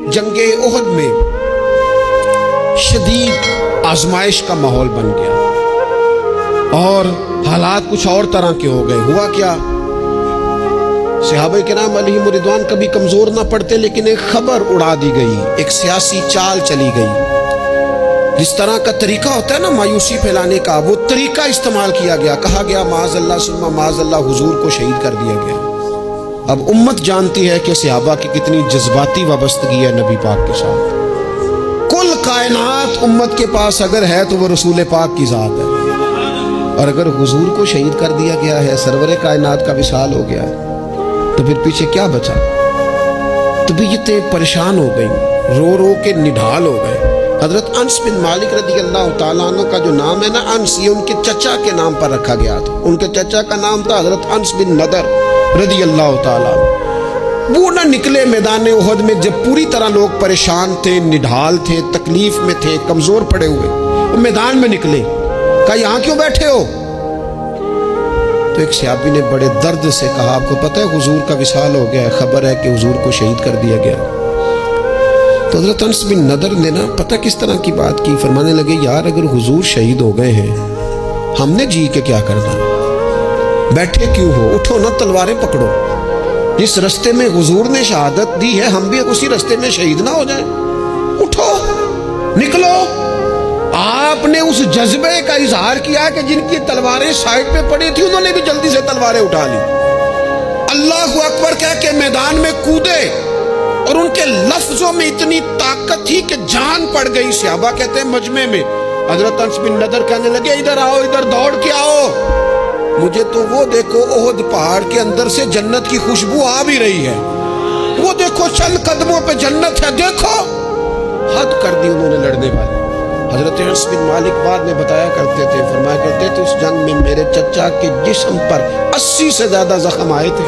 जंग उहद में शदीद आजमाइश का माहौल बन गया और हालात कुछ और तरह के हो गए। हुआ क्या, सहाबा किराम अलैहिम रिदवान कभी कमजोर ना पड़ते, लेकिन एक खबर उड़ा दी गई, एक सियासी चाल चली गई। जिस तरह का तरीका होता है ना मायूसी फैलाने का, वो तरीका इस्तेमाल किया गया। कहा गया माज़अल्लाह सुम्मा माज़अल्लाह हुजूर को शहीद कर दिया गया। अब उम्मत जानती है कि सहाबा की कितनी जज्बाती वाबस्तगी है नबी पाक के साथ। कुल कायनात उम्मत के पास अगर है तो वो रसूल पाक की ज़ात है, और अगर हुजूर को शहीद कर दिया गया है, सरवरे कायनात का विसाल हो गया है, तो फिर पीछे क्या बचा। तबीयतें परेशान हो गई, रो रो के निढाल हो गए। हजरत अनस बिन मालिक रज़ी अल्लाह तआला अन्हु का जो नाम है ना, अनस, ये उनके चचा के नाम पर रखा गया था। उनके चचा का नाम था हजरत अनस बिन नदर रज़ी अल्लाह तआला। वो ना निकले मैदान उहद में जब पूरी तरह लोग परेशान थे, निढाल थे, तकलीफ में थे, कमजोर पड़े हुए, वो मैदान में निकले। कहा यहाँ क्यों बैठे हो? तो एक सहाबी ने बड़े दर्द से कहा, आपको पता है हुजूर का विसाल हो गया है, खबर है कि हुजूर को शहीद कर दिया गया। तो हज़रत अनस बिन नदर ने ना पता किस तरह की बात की, फरमाने लगे यार अगर हुजूर शहीद हो गए हैं, हमने जी के क्या करना, बैठे क्यों हो, उठो ना, तलवारें पकड़ो। जिस रास्ते में हुजूर ने शहादत दी है, हम भी उसी रास्ते में शहीद ना हो जाएं। उठो, निकलो। आपने उस जज्बे का इजहार किया कि जिनकी तलवारें साइड पे पड़ी थी, उन्होंने भी जल्दी से तलवारें उठा ली। अल्लाहु अकबर कह के मैदान में कूदे, और उनके लफ्जों में इतनी ताकत थी कि जान पड़ गई। सहाबा कहते हैं मजमे में हजरत अनस बिन नदर कहने लगे इधर आओ, इधर दौड़ के आओ, मुझे तो वो देखो ओहद पहाड़ के अंदर से जन्नत की खुशबू आ भी रही है, वो देखो चंद कदमों पे जन्नत है, देखो। हद कर दी उन्होंने लड़ने वाले। हजरत अनस बिन मालिक बाद में बताया करते थे, फरमाया करते थे उस जंग में मेरे चचा के जिस्म पर 80 से ज्यादा जख्म आए थे।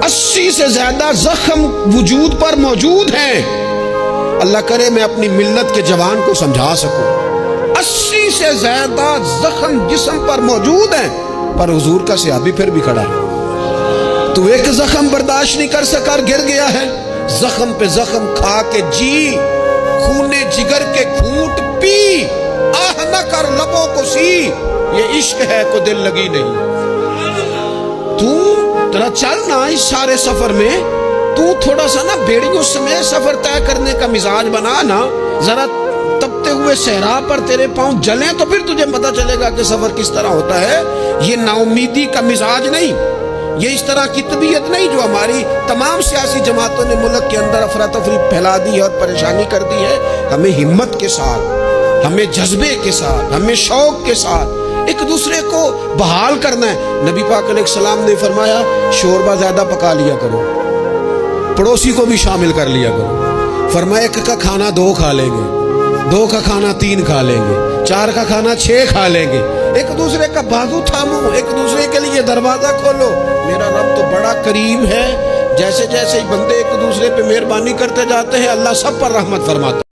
80 से ज्यादा जख्म वजूद पर मौजूद हैं। अल्लाह करे मैं अपनी मिल्लत के जवान को समझा सकूं। 80 से ज्यादा जख्म जिस्म पर मौजूद हैं, पर हुजूर का सहाबी फिर भी खड़ा है। तो एक जख्म बर्दाश्त नहीं कर सका, गिर गया है। जख्म पे जख्म खा के जी, खूने जिगर के घूंट पी, आह न कर लबों को सी, ये इश्क है को दिल लगी नहीं। तू तेरा चल ना इस सारे सफर में, तू थोड़ा सा ना बेड़ियों समेत सफर तय करने का मिजाज बना ना, जरा तपते हुए सहरा पर तेरे पांव जलें तो फिर तुझे पता चलेगा कि सफर किस तरह होता है। ये नाउमीदी का मिजाज नहीं, ये इस तरह की तबीयत नहीं जो हमारी तमाम सियासी जमातों ने मुल्क के अंदर अफरा तफरी फैला दी है और परेशानी कर दी है। हमें हिम्मत के साथ, हमें जज्बे के साथ, हमें शौक के साथ एक दूसरे को बहाल करना है। नबी पाक अलैहिस्सलाम ने फरमाया शोरबा ज्यादा पका लिया करो, पड़ोसी को भी शामिल कर लिया करो। फरमाया एक का खाना 2 खा लेंगे, 2 का खाना 3 खा लेंगे, 4 का खाना 6 खा लेंगे। एक दूसरे का बाजू थामो, एक दूसरे के लिए दरवाजा खोलो। मेरा रब तो बड़ा करीम है, जैसे जैसे बंदे एक दूसरे पे मेहरबानी करते जाते हैं, अल्लाह सब पर रहमत फरमाता है।